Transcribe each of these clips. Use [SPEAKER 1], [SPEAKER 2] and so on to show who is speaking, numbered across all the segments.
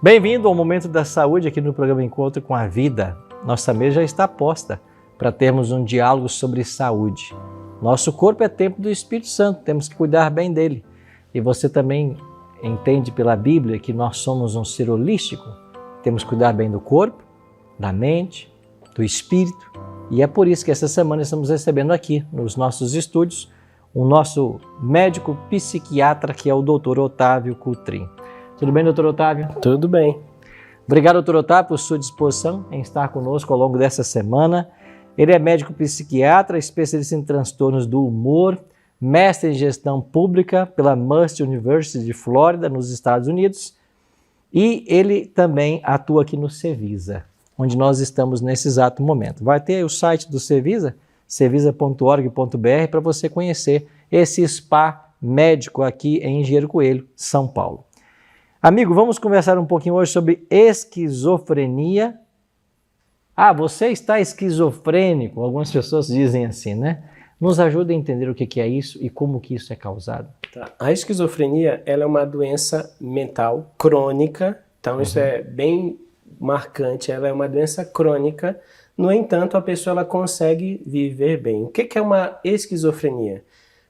[SPEAKER 1] Bem-vindo ao Momento da Saúde aqui no programa Encontro com a Vida. Nossa mesa já está posta para termos um diálogo sobre saúde. Nosso corpo é templo do Espírito Santo, temos que cuidar bem dele. E você também entende pela Bíblia que nós somos um ser holístico, temos que cuidar bem do corpo, da mente, do espírito. E é por isso que essa semana estamos recebendo aqui nos nossos estúdios o nosso médico psiquiatra, que é o Dr. Otávio Coutrin. Tudo bem, Dr. Otávio?
[SPEAKER 2] Tudo bem.
[SPEAKER 1] Obrigado, Dr. Otávio, por sua disposição em estar conosco ao longo dessa semana. Ele é médico psiquiatra, especialista em transtornos do humor, mestre em gestão pública pela Must University de Flórida, nos Estados Unidos. E ele também atua aqui no Cevisa, onde nós estamos nesse exato momento. Vai ter o site do Cevisa, cevisa.org.br, para você conhecer esse spa médico aqui em Engenheiro Coelho, São Paulo. Amigo, vamos conversar um pouquinho hoje sobre esquizofrenia. Você está esquizofrênico, algumas pessoas dizem assim, né? Nos ajuda a entender o que é isso e como que isso é causado.
[SPEAKER 2] A esquizofrenia, ela é uma doença mental crônica, então isso é bem marcante, ela é uma doença crônica. No entanto, a pessoa ela consegue viver bem. O que é uma esquizofrenia?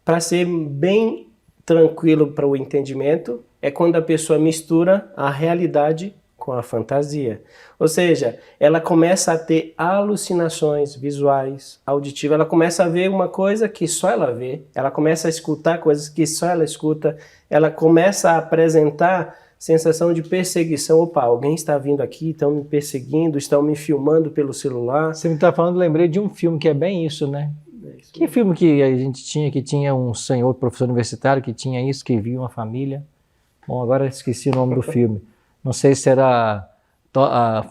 [SPEAKER 2] Para ser bem tranquilo para o entendimento, é quando a pessoa mistura a realidade com a fantasia. Ou seja, ela começa a ter alucinações visuais, auditivas, ela começa a ver uma coisa que só ela vê, ela começa a escutar coisas que só ela escuta, ela começa a apresentar sensação de perseguição. Opa, alguém está vindo aqui, estão me perseguindo, estão me filmando pelo celular.
[SPEAKER 1] Você me está falando, lembrei de um filme que é bem isso, né? Que filme que a gente tinha, que tinha um senhor professor universitário que tinha isso, que via uma família? Bom, agora esqueci o nome do filme. Não sei se era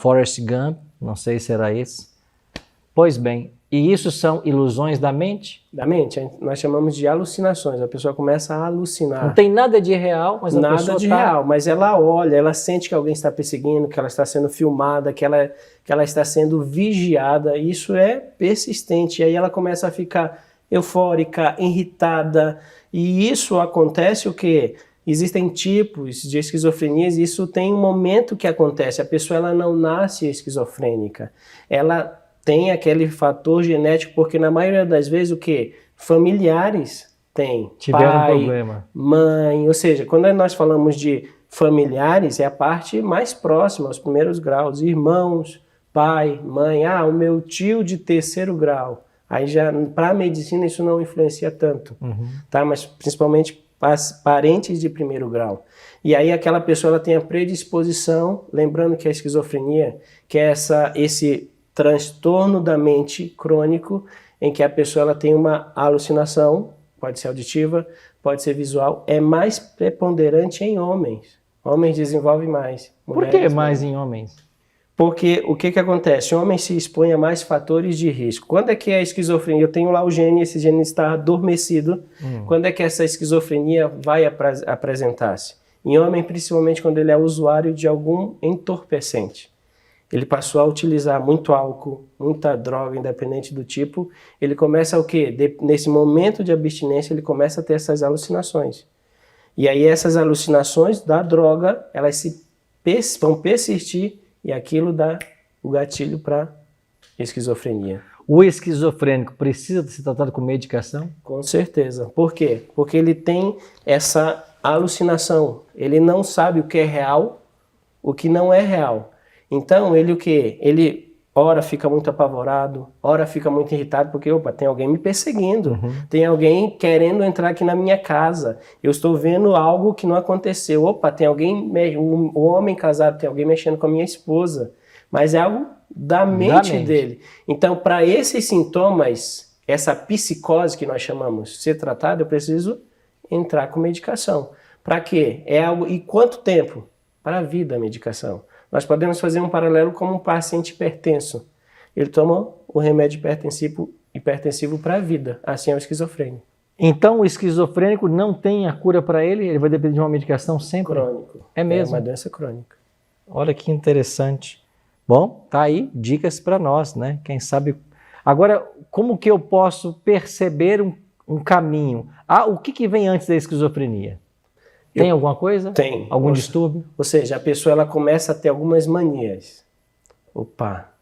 [SPEAKER 1] Forrest Gump, não sei se era esse. Pois bem, e isso são ilusões da mente?
[SPEAKER 2] Da mente, nós chamamos de alucinações, a pessoa começa a alucinar.
[SPEAKER 1] Não tem nada de real, mas a pessoa
[SPEAKER 2] nada de real, mas ela olha, ela sente que alguém está perseguindo, que ela está sendo filmada, que ela está sendo vigiada, isso é persistente, e aí ela começa a ficar eufórica, irritada, e isso acontece o quê? Existem tipos de esquizofrenias e isso tem um momento que acontece. A pessoa ela não nasce esquizofrênica. Ela tem aquele fator genético, porque na maioria das vezes o quê? Familiares têm.
[SPEAKER 1] Tiveram
[SPEAKER 2] pai,
[SPEAKER 1] problema.
[SPEAKER 2] Mãe, ou seja, quando nós falamos de familiares, é a parte mais próxima, os primeiros graus. Irmãos, pai, mãe, o meu tio de terceiro grau. Aí já, para a medicina, isso não influencia tanto, tá? Mas principalmente parentes de primeiro grau. E aí aquela pessoa ela tem a predisposição, lembrando que a esquizofrenia, que é esse transtorno da mente crônico, em que a pessoa ela tem uma alucinação, pode ser auditiva, pode ser visual, é mais preponderante em homens. Homens desenvolvem mais.
[SPEAKER 1] Por que mais em homens?
[SPEAKER 2] Porque o que acontece? O homem se expõe a mais fatores de risco. Quando é que a esquizofrenia? Eu tenho lá o gene, esse gene está adormecido. Quando é que essa esquizofrenia vai apresentar-se? Em homem, principalmente quando ele é usuário de algum entorpecente. Ele passou a utilizar muito álcool, muita droga, independente do tipo. Ele começa o quê? Nesse momento de abstinência, ele começa a ter essas alucinações. E aí essas alucinações da droga, elas vão persistir. E aquilo dá o gatilho para esquizofrenia.
[SPEAKER 1] O esquizofrênico precisa ser tratado com medicação?
[SPEAKER 2] Com certeza. Por quê? Porque ele tem essa alucinação. Ele não sabe o que é real, o que não é real. Então, ele o quê? Ele, ora, fica muito apavorado, ora, fica muito irritado, porque, tem alguém me perseguindo, tem alguém querendo entrar aqui na minha casa, eu estou vendo algo que não aconteceu, tem alguém, o homem casado, tem alguém mexendo com a minha esposa, mas é algo da mente dele. Então, para esses sintomas, essa psicose que nós chamamos ser tratada, eu preciso entrar com medicação. Para quê? E quanto tempo? Para a vida a medicação. Nós podemos fazer um paralelo como um paciente hipertenso. Ele toma o remédio hipertensivo para a vida. Assim é o esquizofrênico.
[SPEAKER 1] Então o esquizofrênico não tem a cura para ele? Ele vai depender de uma medicação sempre?
[SPEAKER 2] Crônico.
[SPEAKER 1] É mesmo?
[SPEAKER 2] É uma doença crônica.
[SPEAKER 1] Olha que interessante. Bom, tá aí dicas para nós, né? Quem sabe... Agora, como que eu posso perceber um caminho? O que vem antes da esquizofrenia? Tem alguma coisa?
[SPEAKER 2] Tem.
[SPEAKER 1] Algum distúrbio?
[SPEAKER 2] Ou seja, a pessoa ela começa a ter algumas manias.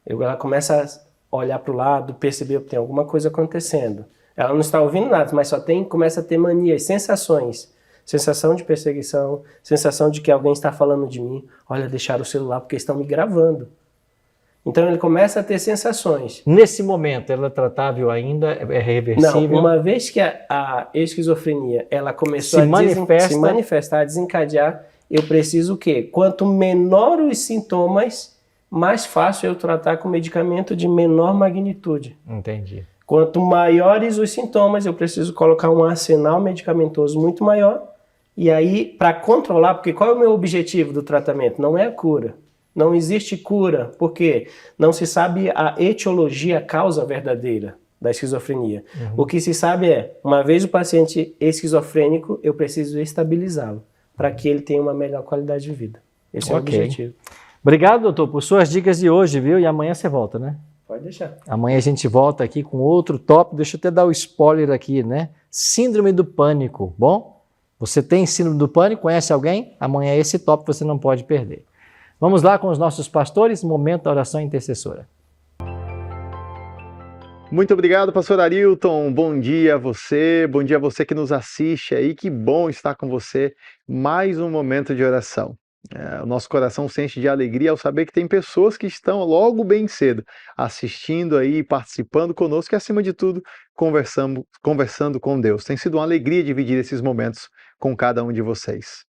[SPEAKER 2] Ela começa a olhar para o lado, perceber que tem alguma coisa acontecendo. Ela não está ouvindo nada, mas começa a ter manias, sensações. Sensação de perseguição, sensação de que alguém está falando de mim. Olha, deixaram o celular porque estão me gravando. Então ele começa a ter sensações.
[SPEAKER 1] Nesse momento, ela é tratável ainda? É reversível?
[SPEAKER 2] Não, uma vez que a esquizofrenia ela começou
[SPEAKER 1] se
[SPEAKER 2] se manifestar, a desencadear, eu preciso o quê? Quanto menor os sintomas, mais fácil eu tratar com medicamento de menor magnitude.
[SPEAKER 1] Entendi.
[SPEAKER 2] Quanto maiores os sintomas, eu preciso colocar um arsenal medicamentoso muito maior. E aí, para controlar, porque qual é o meu objetivo do tratamento? Não é a cura. Não existe cura, porque não se sabe a etiologia, a causa verdadeira da esquizofrenia. O que se sabe é, uma vez o paciente esquizofrênico, eu preciso estabilizá-lo, para que ele tenha uma melhor qualidade de vida. Esse é o objetivo.
[SPEAKER 1] Obrigado, doutor, por suas dicas de hoje, viu? E amanhã você volta, né?
[SPEAKER 2] Pode deixar.
[SPEAKER 1] Amanhã a gente volta aqui com outro tópico. Deixa eu até dar o spoiler aqui, né? Síndrome do pânico, bom? Você tem síndrome do pânico? Conhece alguém? Amanhã é esse tópico você não pode perder. Vamos lá com os nossos pastores, momento da oração intercessora.
[SPEAKER 3] Muito obrigado, pastor Arilton. Bom dia a você que nos assiste aí. Que bom estar com você. Mais um momento de oração. O nosso coração se enche de alegria ao saber que tem pessoas que estão logo bem cedo assistindo aí, participando conosco e, acima de tudo, conversando com Deus. Tem sido uma alegria dividir esses momentos com cada um de vocês.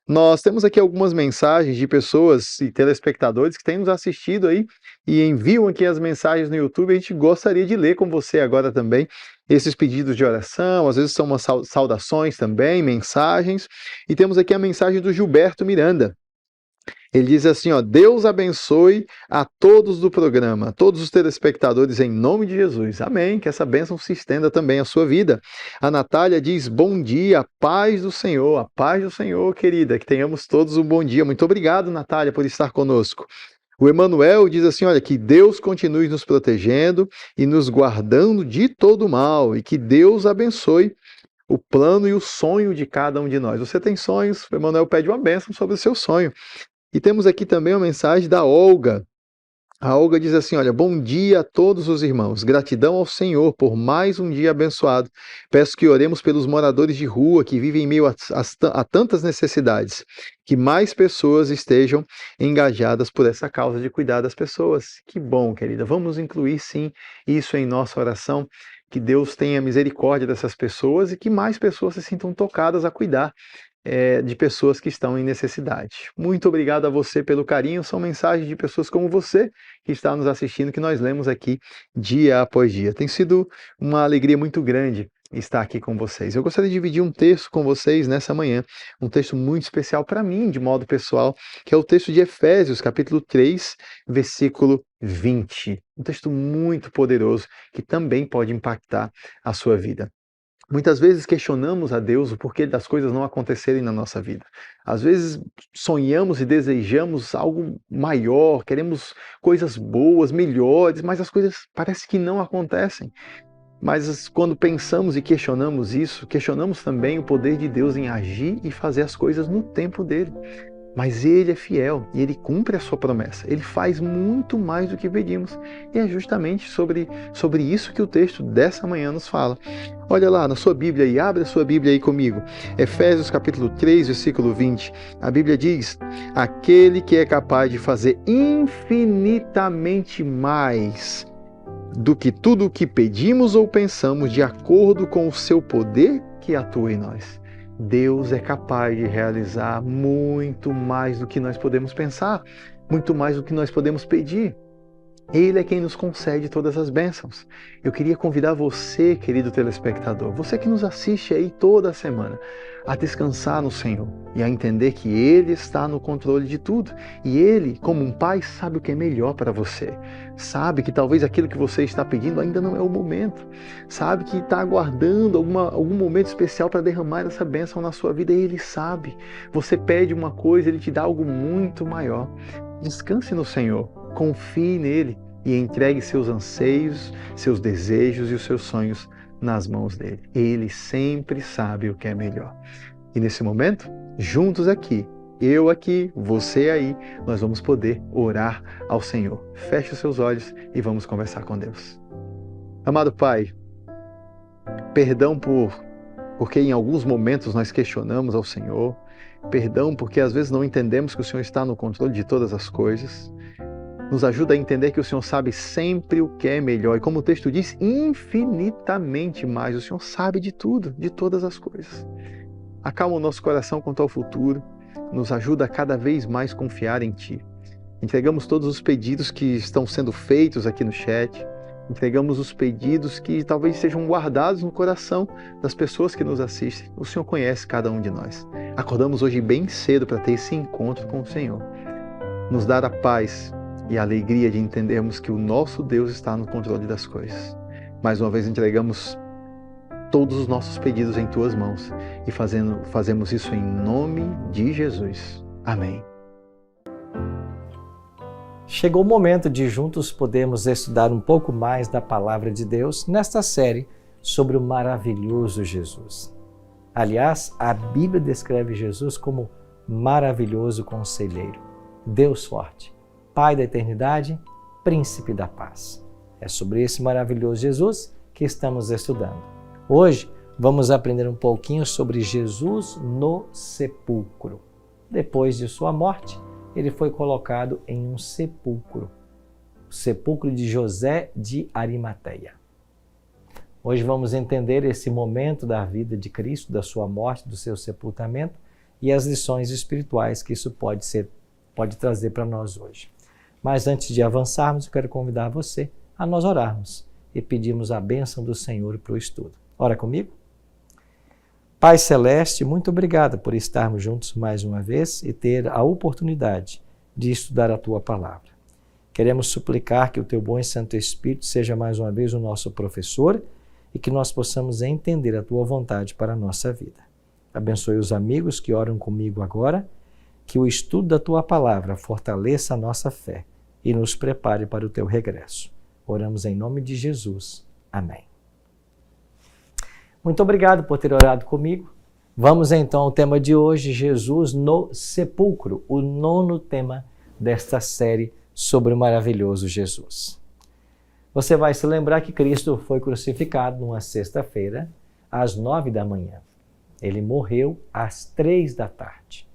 [SPEAKER 3] Nós temos aqui algumas mensagens de pessoas e telespectadores que têm nos assistido aí e enviam aqui as mensagens no YouTube. A gente gostaria de ler com você agora também esses pedidos de oração, às vezes são umas saudações também, mensagens. E temos aqui a mensagem do Gilberto Miranda. Ele diz assim, ó, Deus abençoe a todos do programa, todos os telespectadores em nome de Jesus. Amém, que essa bênção se estenda também à sua vida. A Natália diz, bom dia, paz do Senhor, querida, que tenhamos todos um bom dia. Muito obrigado, Natália, por estar conosco. O Emanuel diz assim, olha, que Deus continue nos protegendo e nos guardando de todo mal e que Deus abençoe o plano e o sonho de cada um de nós. Você tem sonhos? O Emanuel pede uma bênção sobre o seu sonho. E temos aqui também uma mensagem da Olga. A Olga diz assim, olha, bom dia a todos os irmãos, gratidão ao Senhor por mais um dia abençoado. Peço que oremos pelos moradores de rua que vivem em meio a tantas necessidades, que mais pessoas estejam engajadas por essa causa de cuidar das pessoas. Que bom, querida, vamos incluir sim isso em nossa oração, que Deus tenha misericórdia dessas pessoas e que mais pessoas se sintam tocadas a cuidar de pessoas que estão em necessidade. Muito obrigado a você pelo carinho, são mensagens de pessoas como você que está nos assistindo, que nós lemos aqui dia após dia. Tem sido uma alegria muito grande estar aqui com vocês. Eu gostaria de dividir um texto com vocês nessa manhã, um texto muito especial para mim, de modo pessoal, que é o texto de Efésios, capítulo 3, versículo 20. Um texto muito poderoso que também pode impactar a sua vida. Muitas vezes questionamos a Deus o porquê das coisas não acontecerem na nossa vida. Às vezes sonhamos e desejamos algo maior, queremos coisas boas, melhores, mas as coisas parece que não acontecem. Mas quando pensamos e questionamos isso, questionamos também o poder de Deus em agir e fazer as coisas no tempo dele. Mas Ele é fiel e Ele cumpre a sua promessa. Ele faz muito mais do que pedimos. E é justamente sobre isso que o texto dessa manhã nos fala. Olha lá na sua Bíblia e abre a sua Bíblia aí comigo. Efésios capítulo 3, versículo 20. A Bíblia diz, aquele que é capaz de fazer infinitamente mais do que tudo o que pedimos ou pensamos, de acordo com o seu poder que atua em nós. Deus é capaz de realizar muito mais do que nós podemos pensar, muito mais do que nós podemos pedir. Ele é quem nos concede todas as bênçãos. Eu queria convidar você, querido telespectador, você que nos assiste aí toda semana, a descansar no Senhor e a entender que Ele está no controle de tudo. E Ele, como um pai, sabe o que é melhor para você. Sabe que talvez aquilo que você está pedindo ainda não é o momento. Sabe que está aguardando algum momento especial para derramar essa bênção na sua vida. E Ele sabe. Você pede uma coisa, Ele te dá algo muito maior. Descanse no Senhor. Confie nele e entregue seus anseios, seus desejos e os seus sonhos nas mãos dele. Ele sempre sabe o que é melhor. E nesse momento, juntos aqui, eu aqui, você aí, nós vamos poder orar ao Senhor. Feche os seus olhos e vamos conversar com Deus. Amado Pai, perdão porque em alguns momentos nós questionamos ao Senhor, perdão porque às vezes não entendemos que o Senhor está no controle de todas as coisas. Nos ajuda a entender que o Senhor sabe sempre o que é melhor. E como o texto diz, infinitamente mais. O Senhor sabe de tudo, de todas as coisas. Acalma o nosso coração quanto ao futuro. Nos ajuda a cada vez mais confiar em Ti. Entregamos todos os pedidos que estão sendo feitos aqui no chat. Entregamos os pedidos que talvez sejam guardados no coração das pessoas que nos assistem. O Senhor conhece cada um de nós. Acordamos hoje bem cedo para ter esse encontro com o Senhor. Nos dar a paz e a alegria de entendermos que o nosso Deus está no controle das coisas. Mais uma vez entregamos todos os nossos pedidos em Tuas mãos e fazemos isso em nome de Jesus. Amém.
[SPEAKER 1] Chegou o momento de juntos podermos estudar um pouco mais da Palavra de Deus nesta série sobre o maravilhoso Jesus. Aliás, a Bíblia descreve Jesus como maravilhoso conselheiro, Deus forte, Pai da eternidade, Príncipe da paz. É sobre esse maravilhoso Jesus que estamos estudando. Hoje vamos aprender um pouquinho sobre Jesus no sepulcro. Depois de sua morte, ele foi colocado em um sepulcro, o sepulcro de José de Arimateia. Hoje vamos entender esse momento da vida de Cristo, da sua morte, do seu sepultamento e as lições espirituais que isso pode trazer para nós hoje. Mas antes de avançarmos, eu quero convidar você a nós orarmos e pedirmos a bênção do Senhor para o estudo. Ora comigo? Pai Celeste, muito obrigado por estarmos juntos mais uma vez e ter a oportunidade de estudar a Tua Palavra. Queremos suplicar que o Teu bom e Santo Espírito seja mais uma vez o nosso professor e que nós possamos entender a Tua vontade para a nossa vida. Abençoe os amigos que oram comigo agora, que o estudo da Tua Palavra fortaleça a nossa fé e nos prepare para o Teu regresso. Oramos em nome de Jesus. Amém. Muito obrigado por ter orado comigo. Vamos então ao tema de hoje, Jesus no sepulcro, o 9º tema desta série sobre o maravilhoso Jesus. Você vai se lembrar que Cristo foi crucificado numa sexta-feira, às 9 da manhã. Ele morreu às 3 da tarde.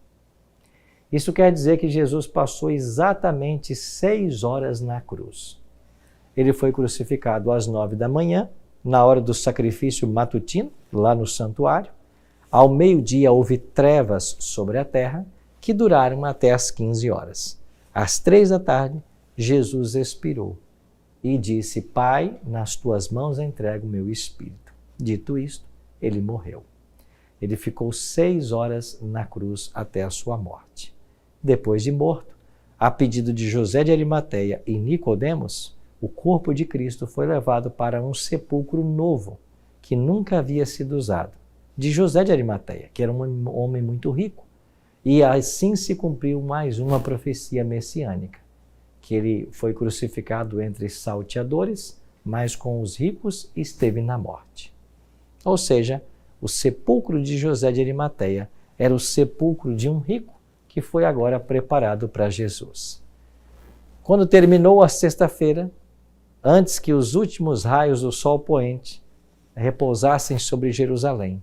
[SPEAKER 1] Isso quer dizer que Jesus passou exatamente 6 horas na cruz. Ele foi crucificado às 9 da manhã, na hora do sacrifício matutino, lá no santuário. Ao meio-dia houve trevas sobre a terra, que duraram até às 15 horas. Às 3 da tarde, Jesus expirou e disse: Pai, nas tuas mãos entrego o meu espírito. Dito isto, ele morreu. Ele ficou 6 horas na cruz até a sua morte. Depois de morto, a pedido de José de Arimateia e Nicodemos, o corpo de Cristo foi levado para um sepulcro novo, que nunca havia sido usado, de José de Arimateia, que era um homem muito rico. E assim se cumpriu mais uma profecia messiânica, que ele foi crucificado entre salteadores, mas com os ricos esteve na morte. Ou seja, o sepulcro de José de Arimateia era o sepulcro de um rico, que foi agora preparado para Jesus. Quando terminou a sexta-feira, antes que os últimos raios do sol poente repousassem sobre Jerusalém,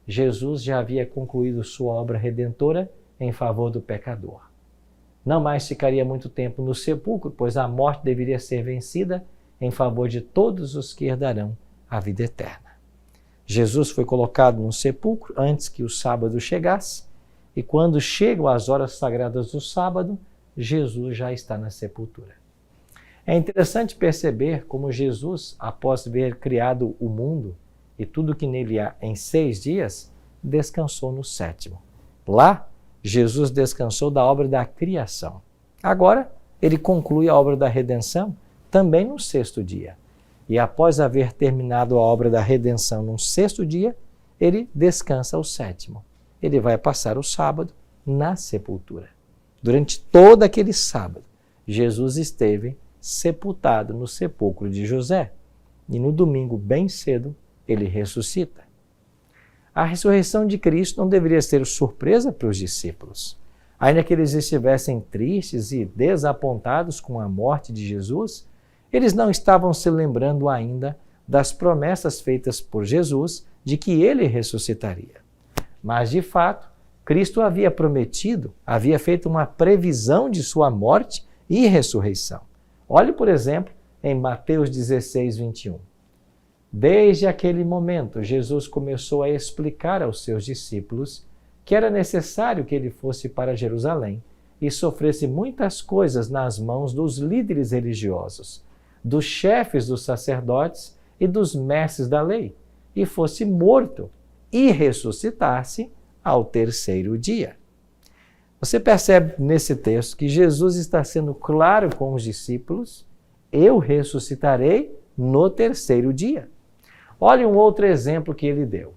[SPEAKER 1] Jesus já havia concluído sua obra redentora em favor do pecador. Não mais ficaria muito tempo no sepulcro, pois a morte deveria ser vencida em favor de todos os que herdarão a vida eterna. Jesus foi colocado no sepulcro antes que o sábado chegasse, e quando chegam as horas sagradas do sábado, Jesus já está na sepultura. É interessante perceber como Jesus, após ver criado o mundo e tudo que nele há em 6 dias, descansou no 7º. Lá, Jesus descansou da obra da criação. Agora, ele conclui a obra da redenção também no 6º dia. E após haver terminado a obra da redenção no 6º dia, ele descansa ao 7º. Ele vai passar o sábado na sepultura. Durante todo aquele sábado, Jesus esteve sepultado no sepulcro de José. E no domingo, bem cedo, ele ressuscita. A ressurreição de Cristo não deveria ser surpresa para os discípulos. Ainda que eles estivessem tristes e desapontados com a morte de Jesus, eles não estavam se lembrando ainda das promessas feitas por Jesus de que ele ressuscitaria. Mas, de fato, Cristo havia prometido, havia feito uma previsão de sua morte e ressurreição. Olhe, por exemplo, em Mateus 16, 21. Desde aquele momento, Jesus começou a explicar aos seus discípulos que era necessário que ele fosse para Jerusalém e sofresse muitas coisas nas mãos dos líderes religiosos, dos chefes dos sacerdotes e dos mestres da lei, e fosse morto e ressuscitasse ao terceiro dia. Você percebe nesse texto que Jesus está sendo claro com os discípulos: eu ressuscitarei no terceiro dia. Olhe um outro exemplo que ele deu.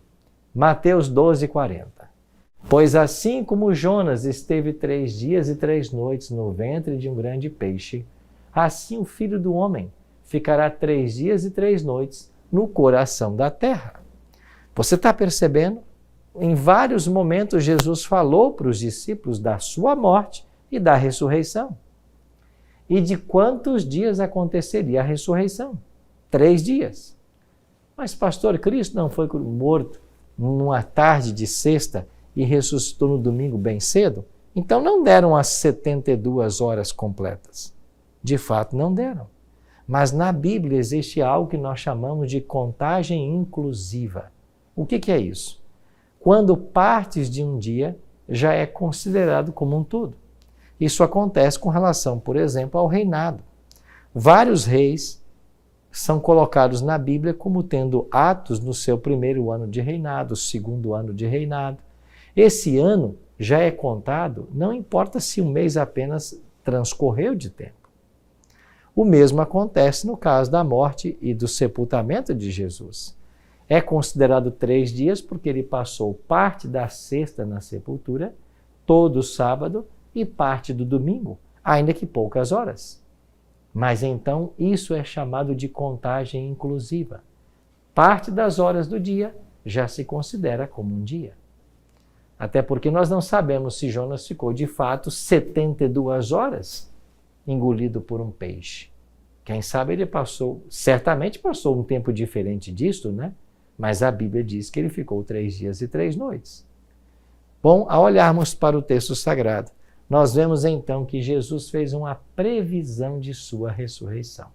[SPEAKER 1] Mateus 12, 40. Pois assim como Jonas esteve 3 dias e 3 noites no ventre de um grande peixe, assim o Filho do Homem ficará 3 dias e 3 noites no coração da terra. Você está percebendo? Em vários momentos Jesus falou para os discípulos da sua morte e da ressurreição. E de quantos dias aconteceria a ressurreição? 3 dias. Mas, pastor, Cristo não foi morto numa tarde de sexta e ressuscitou no domingo bem cedo? Então não deram as 72 horas completas. De fato, não deram. Mas na Bíblia existe algo que nós chamamos de contagem inclusiva. O que é isso? Quando partes de um dia já é considerado como um todo. Isso acontece com relação, por exemplo, ao reinado. Vários reis são colocados na Bíblia como tendo atos no seu primeiro ano de reinado, segundo ano de reinado. Esse ano já é contado, não importa se um mês apenas transcorreu de tempo. O mesmo acontece no caso da morte e do sepultamento de Jesus. É considerado 3 dias porque ele passou parte da sexta na sepultura, todo o sábado e parte do domingo, ainda que poucas horas. Mas então isso é chamado de contagem inclusiva. Parte das horas do dia já se considera como um dia. Até porque nós não sabemos se Jonas ficou de fato 72 horas engolido por um peixe. Quem sabe ele certamente passou um tempo diferente disso, né? Mas a Bíblia diz que ele ficou 3 dias e 3 noites. Bom, ao olharmos para o texto sagrado, nós vemos então que Jesus fez uma previsão de sua ressurreição.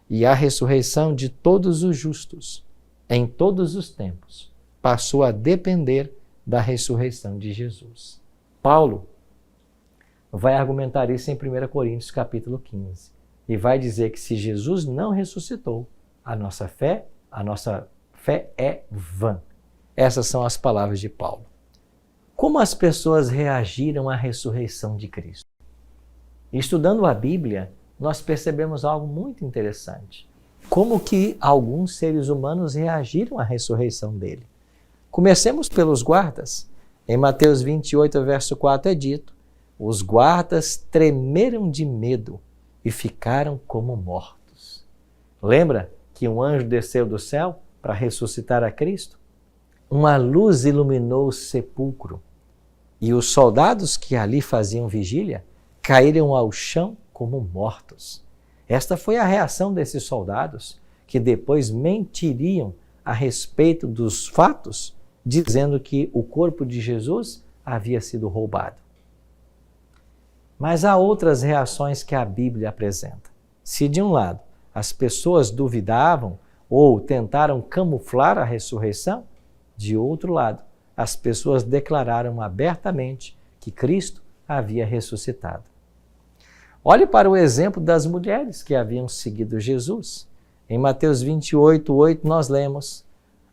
[SPEAKER 1] E a ressurreição de todos os justos, em todos os tempos, passou a depender da ressurreição de Jesus. Paulo vai argumentar isso em 1 Coríntios capítulo 15 e vai dizer que se Jesus não ressuscitou, a nossa fé é vã. Essas são as palavras de Paulo. Como as pessoas reagiram à ressurreição de Cristo? Estudando a Bíblia, nós percebemos algo muito interessante. Como que alguns seres humanos reagiram à ressurreição dele. Comecemos pelos guardas. Em Mateus 28, verso 4 é dito: os guardas tremeram de medo e ficaram como mortos. Lembra que um anjo desceu do céu para ressuscitar a Cristo? Uma luz iluminou o sepulcro e os soldados que ali faziam vigília caíram ao chão como mortos. Esta foi a reação desses soldados, que depois mentiriam a respeito dos fatos, dizendo que o corpo de Jesus havia sido roubado. Mas há outras reações que a Bíblia apresenta. Se de um lado as pessoas duvidavam ou tentaram camuflar a ressurreição, de outro lado, as pessoas declararam abertamente que Cristo havia ressuscitado. Olhe para o exemplo das mulheres que haviam seguido Jesus. Em Mateus 28, 8, nós lemos: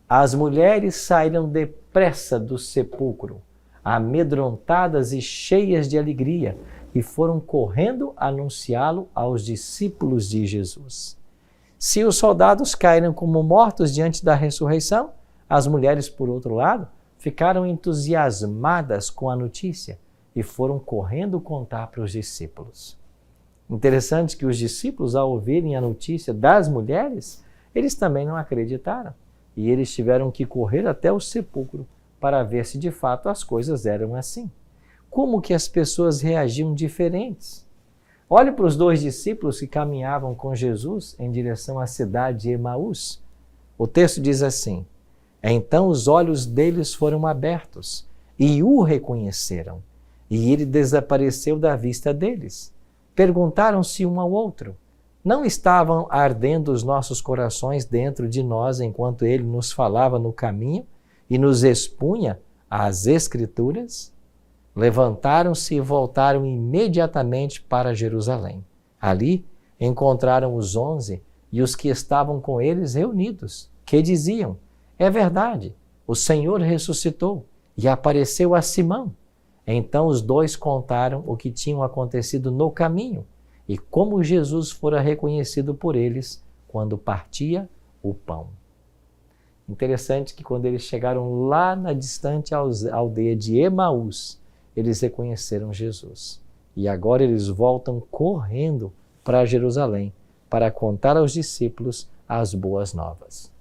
[SPEAKER 1] as mulheres saíram depressa do sepulcro, amedrontadas e cheias de alegria, e foram correndo anunciá-lo aos discípulos de Jesus. Se os soldados caíram como mortos diante da ressurreição, as mulheres, por outro lado, ficaram entusiasmadas com a notícia e foram correndo contar para os discípulos. Interessante que os discípulos, ao ouvirem a notícia das mulheres, eles também não acreditaram. e eles tiveram que correr até o sepulcro para ver se de fato as coisas eram assim. Como que as pessoas reagiam diferentes? Olhe para os 2 discípulos que caminhavam com Jesus em direção à cidade de Emaús. O texto diz assim: então os olhos deles foram abertos e o reconheceram, e ele desapareceu da vista deles. Perguntaram-se um ao outro: não estavam ardendo os nossos corações dentro de nós enquanto ele nos falava no caminho e nos expunha as Escrituras? Levantaram-se e voltaram imediatamente para Jerusalém. Ali encontraram os 11 e os que estavam com eles reunidos, que diziam: é verdade, o Senhor ressuscitou e apareceu a Simão. Então os 2 contaram o que tinha acontecido no caminho e como Jesus fora reconhecido por eles quando partia o pão. Interessante que quando eles chegaram lá na distante aldeia de Emaús, eles reconheceram Jesus. E agora eles voltam correndo para Jerusalém para contar aos discípulos as boas novas.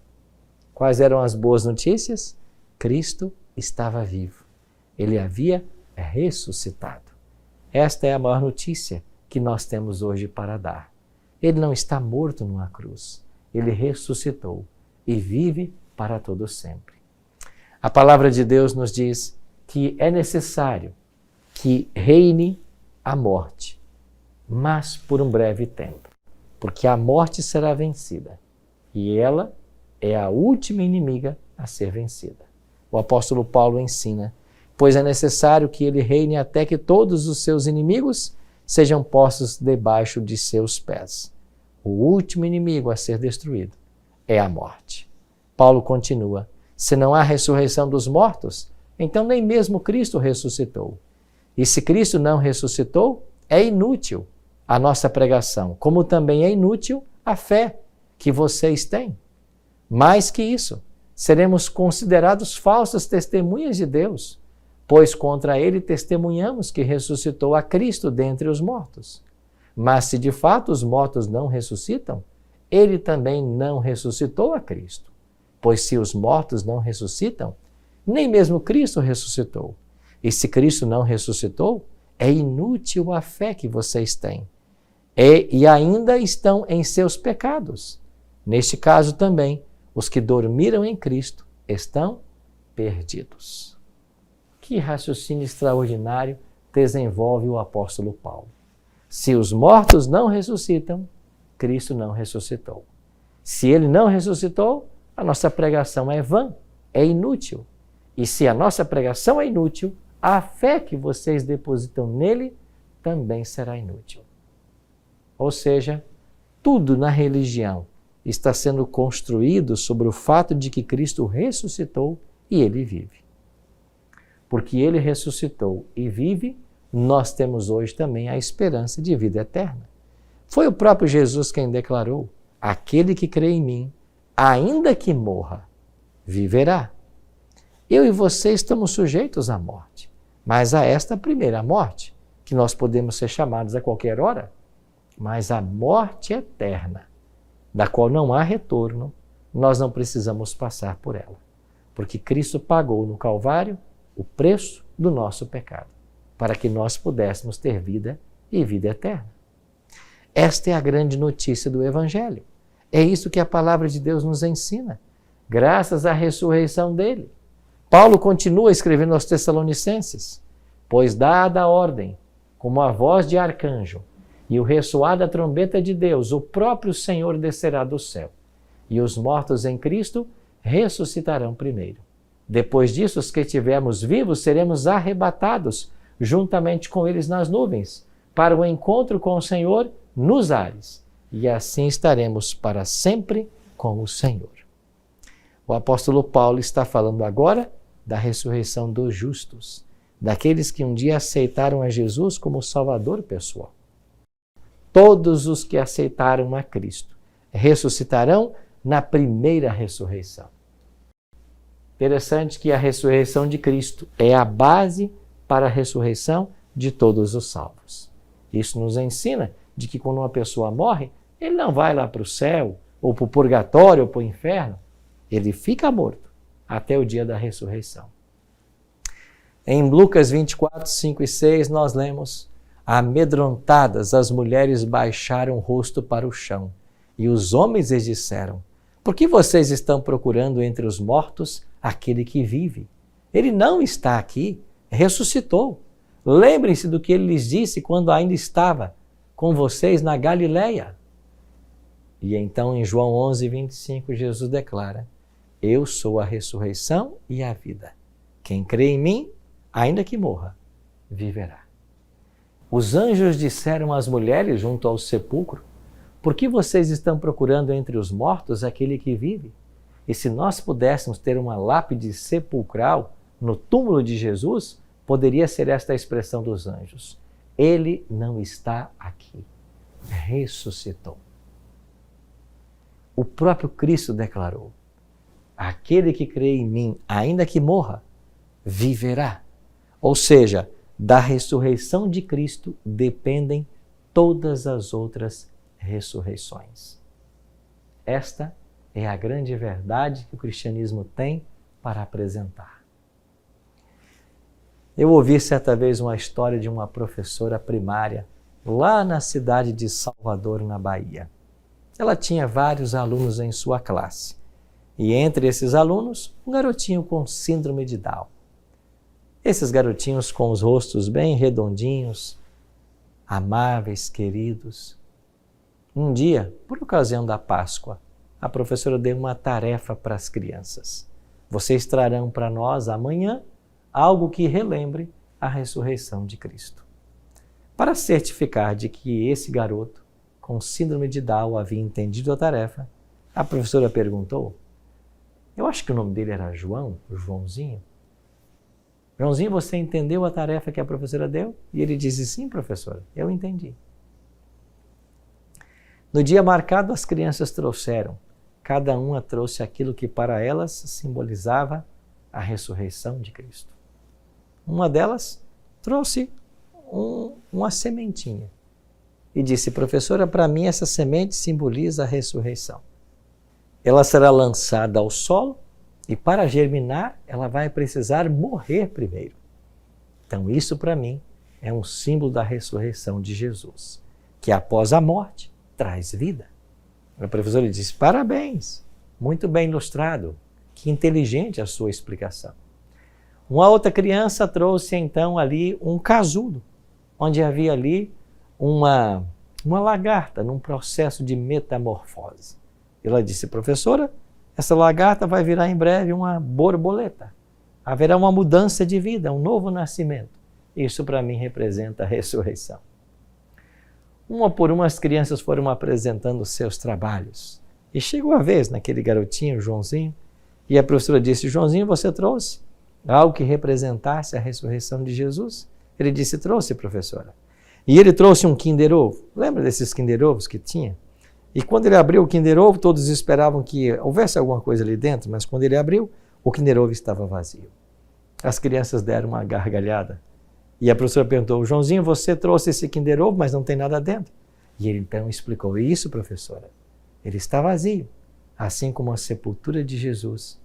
[SPEAKER 1] Quais eram as boas notícias? Cristo estava vivo. Ele havia ressuscitado. Esta é a maior notícia que nós temos hoje para dar. Ele não está morto numa cruz. Ele ressuscitou e vive para todo sempre. A palavra de Deus nos diz que é necessário que reine a morte, mas por um breve tempo, porque a morte será vencida e ela é a última inimiga a ser vencida. O apóstolo Paulo ensina: pois é necessário que ele reine até que todos os seus inimigos sejam postos debaixo de seus pés. O último inimigo a ser destruído é a morte. Paulo continua: se não há ressurreição dos mortos, então nem mesmo Cristo ressuscitou. E se Cristo não ressuscitou, é inútil a nossa pregação, como também é inútil a fé que vocês têm. Mais que isso, seremos considerados falsas testemunhas de Deus, pois contra ele testemunhamos que ressuscitou a Cristo dentre os mortos. Mas se de fato os mortos não ressuscitam, ele também não ressuscitou a Cristo. Pois se os mortos não ressuscitam, nem mesmo Cristo ressuscitou. E se Cristo não ressuscitou, é inútil a fé que vocês têm. E ainda estão em seus pecados. Neste caso também, os que dormiram em Cristo estão perdidos. Que raciocínio extraordinário desenvolve o apóstolo Paulo. Se os mortos não ressuscitam, Cristo não ressuscitou. Se ele não ressuscitou, a nossa pregação é vã, é inútil. E se a nossa pregação é inútil, a fé que vocês depositam nele também será inútil. Ou seja, tudo na religião está sendo construído sobre o fato de que Cristo ressuscitou e ele vive. Porque ele ressuscitou e vive, nós temos hoje também a esperança de vida eterna. Foi o próprio Jesus quem declarou: aquele que crê em mim, ainda que morra, viverá. Eu e você estamos sujeitos à morte, mas a esta primeira morte, que nós podemos ser chamados a qualquer hora, mas a morte eterna, da qual não há retorno, nós não precisamos passar por ela, porque Cristo pagou no Calvário o preço do nosso pecado, para que nós pudéssemos ter vida e vida eterna. Esta é a grande notícia do Evangelho. É isso que a palavra de Deus nos ensina, graças à ressurreição dele. Paulo continua escrevendo aos Tessalonicenses: pois dada a ordem, como a voz de arcanjo e o ressoar da trombeta de Deus, o próprio Senhor descerá do céu, e os mortos em Cristo ressuscitarão primeiro. Depois disso, os que estivermos vivos seremos arrebatados juntamente com eles nas nuvens, para o encontro com o Senhor nos ares, e assim estaremos para sempre com o Senhor. O apóstolo Paulo está falando agora da ressurreição dos justos, daqueles que um dia aceitaram a Jesus como Salvador pessoal. Todos os que aceitaram a Cristo ressuscitarão na primeira ressurreição. Interessante que a ressurreição de Cristo é a base para a ressurreição de todos os salvos. Isso nos ensina de que quando uma pessoa morre, ele não vai lá para o céu, ou para o purgatório, ou para o inferno. Ele fica morto até o dia da ressurreição. Em Lucas 24, 5 e 6, nós lemos: amedrontadas, as mulheres baixaram o rosto para o chão, e os homens lhes disseram: por que vocês estão procurando entre os mortos aquele que vive? Ele não está aqui, ressuscitou. Lembrem-se do que ele lhes disse quando ainda estava com vocês na Galileia. E então em João 11, 25, Jesus declara: eu sou a ressurreição e a vida. Quem crê em mim, ainda que morra, viverá. Os anjos disseram às mulheres junto ao sepulcro: por que vocês estão procurando entre os mortos aquele que vive? E se nós pudéssemos ter uma lápide sepulcral no túmulo de Jesus, poderia ser esta a expressão dos anjos: ele não está aqui, ressuscitou. O próprio Cristo declarou: aquele que crê em mim, ainda que morra, viverá. Ou seja, da ressurreição de Cristo dependem todas as outras ressurreições. Esta é a grande verdade que o cristianismo tem para apresentar. Eu ouvi certa vez uma história de uma professora primária lá na cidade de Salvador, na Bahia. Ela tinha vários alunos em sua classe. E entre esses alunos, um garotinho com síndrome de Down. Esses garotinhos com os rostos bem redondinhos, amáveis, queridos. Um dia, por ocasião da Páscoa, a professora deu uma tarefa para as crianças. Vocês trarão para nós amanhã algo que relembre a ressurreição de Cristo. Para certificar de que esse garoto com síndrome de Down havia entendido a tarefa, a professora perguntou: eu acho que o nome dele era Joãozinho. Joãozinho, você entendeu a tarefa que a professora deu? E ele disse: sim, professora, eu entendi. No dia marcado, as crianças trouxeram. Cada uma trouxe aquilo que para elas simbolizava a ressurreição de Cristo. Uma delas trouxe uma sementinha e disse: professora, para mim essa semente simboliza a ressurreição. Ela será lançada ao solo e para germinar ela vai precisar morrer primeiro. Então isso para mim é um símbolo da ressurreição de Jesus, que após a morte traz vida. A professora disse: parabéns, muito bem ilustrado, que inteligente a sua explicação. Uma outra criança trouxe então ali um casulo, onde havia ali uma lagarta num processo de metamorfose. Ela disse: professora, essa lagarta vai virar em breve uma borboleta. Haverá uma mudança de vida, um novo nascimento. Isso para mim representa a ressurreição. Uma por uma as crianças foram apresentando seus trabalhos. E chegou a vez naquele garotinho, Joãozinho, e a professora disse: Joãozinho, você trouxe algo que representasse a ressurreição de Jesus? Ele disse: trouxe, professora. E ele trouxe um Kinder Ovo. Lembra desses Kinder Ovos que tinha? E quando ele abriu o Kinder Ovo, todos esperavam que houvesse alguma coisa ali dentro, mas quando ele abriu, o Kinder Ovo estava vazio. As crianças deram uma gargalhada. E a professora perguntou: Joãozinho, você trouxe esse Kinder Ovo, mas não tem nada dentro? E ele então explicou: isso, professora, ele está vazio, assim como a sepultura de Jesus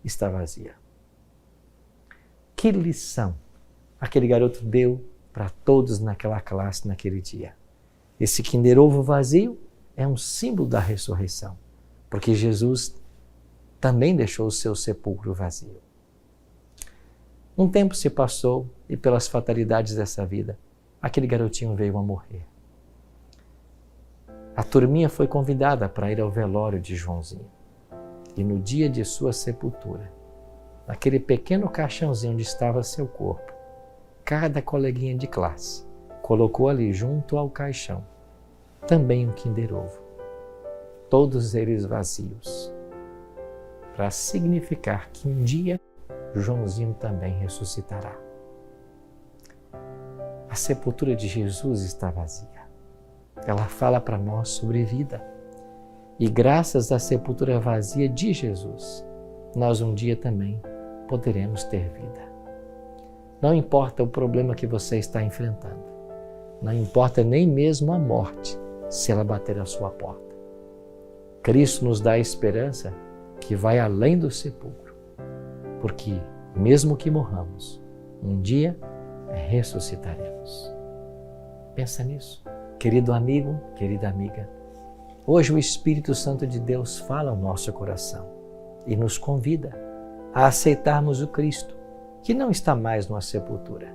[SPEAKER 1] está vazia. Que lição aquele garoto deu para todos naquela classe naquele dia. Esse Kinder Ovo vazio é um símbolo da ressurreição, porque Jesus também deixou o seu sepulcro vazio. Um tempo se passou e pelas fatalidades dessa vida, aquele garotinho veio a morrer. A turminha foi convidada para ir ao velório de Joãozinho. E no dia de sua sepultura, naquele pequeno caixãozinho onde estava seu corpo, cada coleguinha de classe colocou ali junto ao caixão também um Kinder Ovo. Todos eles vazios, para significar que um dia Joãozinho também ressuscitará. A sepultura de Jesus está vazia. Ela fala para nós sobre vida. E graças à sepultura vazia de Jesus, nós um dia também poderemos ter vida. Não importa o problema que você está enfrentando. Não importa nem mesmo a morte, se ela bater à sua porta. Cristo nos dá a esperança que vai além do sepulcro, porque mesmo que morramos, um dia ressuscitaremos. Pensa nisso, querido amigo, querida amiga. Hoje o Espírito Santo de Deus fala ao nosso coração e nos convida a aceitarmos o Cristo, que não está mais numa sepultura.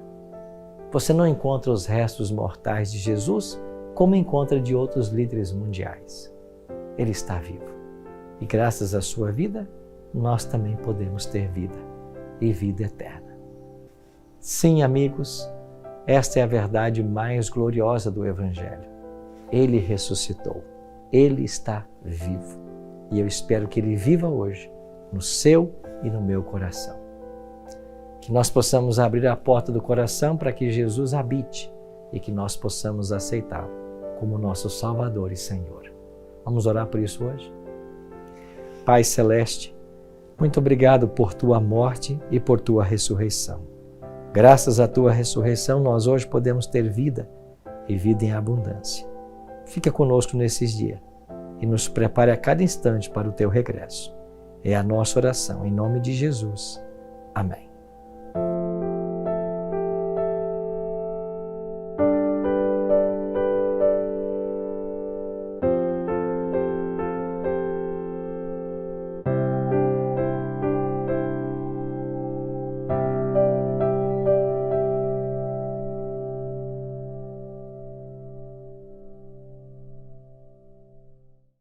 [SPEAKER 1] Você não encontra os restos mortais de Jesus como encontra de outros líderes mundiais. Ele está vivo. E graças à sua vida, nós também podemos ter vida e vida eterna. Sim, amigos, esta é a verdade mais gloriosa do Evangelho. Ele ressuscitou. Ele está vivo. E eu espero que Ele viva hoje, no seu e no meu coração. Que nós possamos abrir a porta do coração para que Jesus habite e que nós possamos aceitá-lo como nosso Salvador e Senhor. Vamos orar por isso hoje? Pai Celeste, muito obrigado por Tua morte e por Tua ressurreição. Graças à Tua ressurreição, nós hoje podemos ter vida e vida em abundância. Fica conosco nesses dias e nos prepare a cada instante para o Teu regresso. É a nossa oração, em nome de Jesus. Amém.